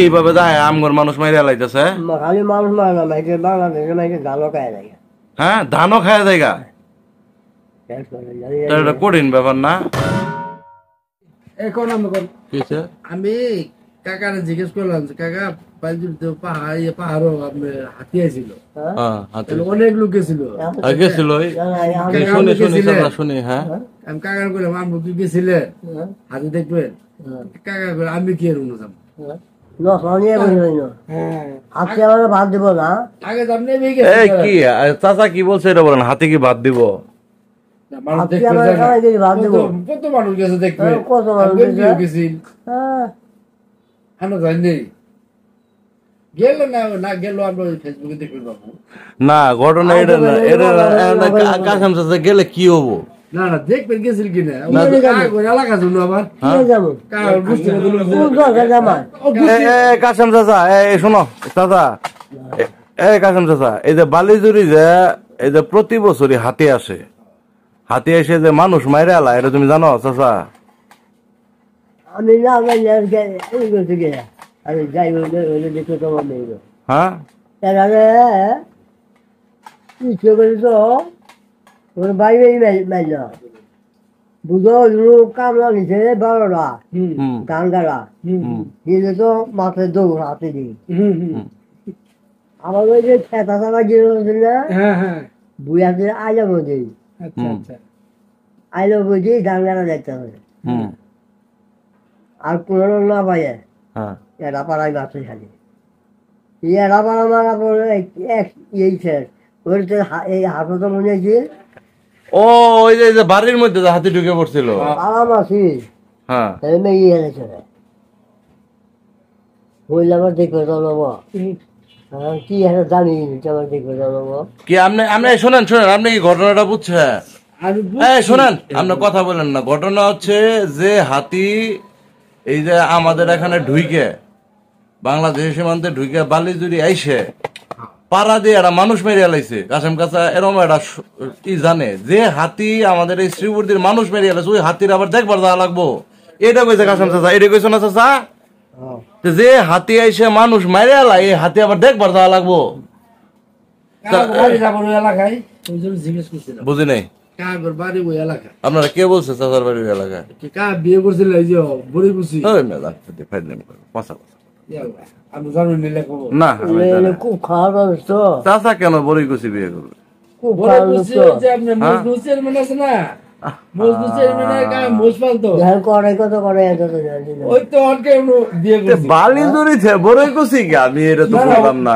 এইভাবে যায় আমগর মানুষ মাইরা লাইতেছে। খালি মানুষ মারে না, মাইকে বাংলাদেশে মাইকে গালও খায় যায়। হ্যাঁ, ধানও খায় জায়গা। এটা কঠিন ব্যাপার না? এখন আমি কাকারে জিজ্ঞেস করলাম যে কাকা পাহাড়ও আপনার হাতি আছিল, অনেক লোক গেছিল। শুনি। হ্যাঁ, আমি কাকার বললাম আমি কি গেছিলে হাতি দেখবেন? কাকা বলে আমি কি এর অনুযাম ভাত দিব না। আগে চাচা কি বলছে এটা বলেন, হাতি কি ভাত দিব? কত মানুষ গেছে দেখবে, কত মানুষ গেছিল জানি গেল না গেল আমরা ফেসবুকে দেখবে বাবু। না, ঘটনা এটা না, এটা কাসেম চাচা গেলে কি হবো? না না দেখবেন গেছিল কিনা এলাকা শুনো আবার কাসেম চাচা। শোনো চাচা, কাসেম চাচা, এই যে বালিজুরি যে এই যে প্রতি বছরই হাতি আসে, হাতি এসে যে মানুষ মাইরে আলা, এটা তুমি জানো চাচা? আমি না আমি যাই দেখে তোমার নেই। হ্যাঁ, ইচ্ছে করি তো বাইরে মাইল বুঝো কামলা নিচে 12টা গান গালা দিলে তো মাথায় দৌড় হাতে দিই। আমার ওই যে খেতা চালা গিয়ে না বুঝাতে আইলা বুঝি, আইলো বুঝি গান গালা দেখতে হবে। আর পুরো না পাইয়ে এরা পাড়াই বাচ্চা খালি এরা পাড়া মারা পরে এই শেষ ওই এই হাতে তো মনে হয়েছে। ও ওই যে বাড়ির মধ্যে হাতি ঢুকে পড়ছিল আরাম আছি। হ্যাঁ, বললে আমার দেখবে জানাবো কি একটা জানি আমার দেখবে জানাবো কি? আপনি শোনেন আপনি কি ঘটনাটা বুঝছেন? শোনেন, আপনি কথা বলেন না। ঘটনা হচ্ছে যে হাতি এই যে আমাদের এখানে ঢুইকে বাংলাদেশ সীমান্তে ঢুইকে বালিজুরি আইসে পাড়া দিয়ে একটা মানুষ মেরে এলাইছে। কাসেম কাছা এরকম একটা ই জানে যে হাতি আমাদের এই শ্রীবর্দির মানুষ মেরে এলাইছে, ওই হাতির আবার দেখবার যাওয়া লাগবো। এটা কইছে কাসেম চাচা, এটা কইছো না চাচা? যে হাতি আইসে মানুষ মারে এলাই, এই হাতি আবার দেখবার যাওয়া লাগবো। বুঝি নাই আপনারা কে বলছে চাচার বাড়ির এলাকায় বিয়ে করছিল? না, খুব খারাপ অবস্থা। চাচা কেন বড়িকুচি বিয়ে করবে? বালিজুরি বড়িকুচি কে আমি এটা তো বললাম না।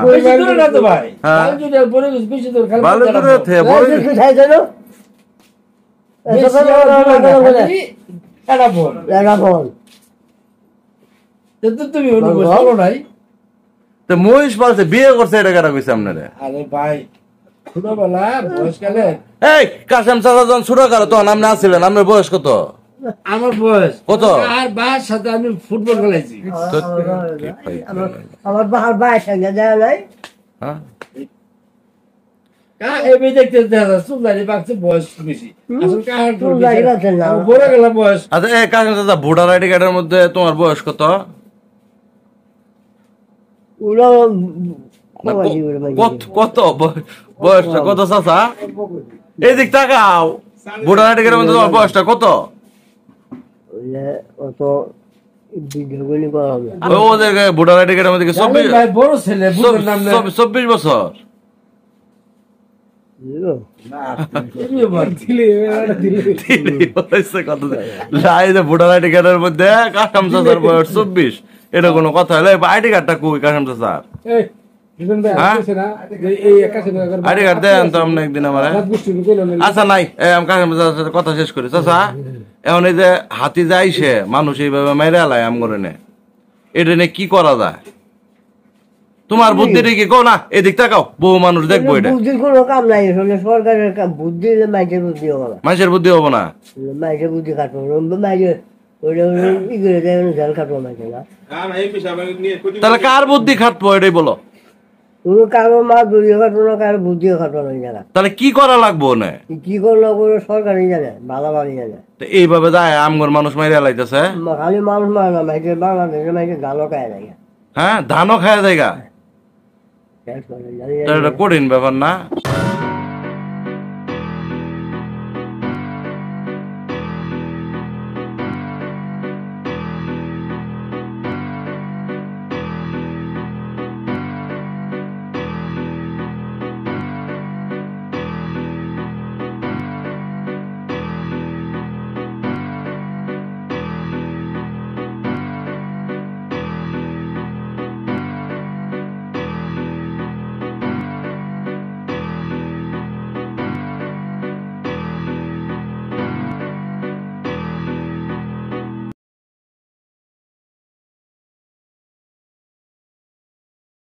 তুমি মহিষ পালছে বিয়ে করছে, এটা কারা কইছে আপনারা? আরে ভাই ছোটবেলা বয়সকালে এই কাসেম চাচা যখন ছোট কালো তখন আপনি আসছিলেন, আপনার বয়স কত? আমার বয়স কত? আর বাবার সাথে আমি ফুটবল খেলাইছি। আমার বাবার ভাই সঙ্গে দেওয়া নাই। ভোটার আইডি কার্ডের মধ্যে তোমার বয়স কত? কত বয়সটা কত চাচা? এদিক তাকাও, ভোটার আইডি কার্ডের মধ্যে তোমার বয়সটা কত? ওদের ভোটার আইডি কার্ডের মধ্যে 24 বছর। ভোটার আইডি কার্ডের মধ্যে কাসেম চাচার বয়স 24, এটা কোনো কথা হলো? আইডি কার্ডটা কই কাসেম চাচার? আইডি কার্ড দেন তো আপনি একদিন আমার। আচ্ছা নাই, আমি কাসেম চাচার কথা শেষ করি। চাচা এখন এই যে হাতি যাইছে মানুষ এইভাবে মেরে আলায় আম করে নে, এটা নিয়ে কি করা যায়? তোমার বুদ্ধিটা কি কো না? এদিক তাকাও, বহু মানুষ দেখবো। এটা বুদ্ধির কোনো কাম নাই, সরকারের বুদ্ধি মাইকের বুদ্ধি হবে না। মানুষের বুদ্ধি হবো না, মাইকের বুদ্ধি কাটবো মাইকে তাহলে কার বুদ্ধি খাটবো এটাই বলো? কারো মা বুদ্ধিও খাটবো না, কারো বুদ্ধিও খাটবো না। জায়গা তাহলে কি করা লাগবো না? কি করলো সরকারই জানে, ভালো ভালো জানে। এইভাবে যায় আমগর মানুষ মাইরে লাইতেছে। খালি মানুষ মারে না, মাইকে বাংলাদেশে মাইকে গালো খায় না। হ্যাঁ ধানও খায় জায়গা শেষ করে জানি এটা কঠিন ব্যাপার না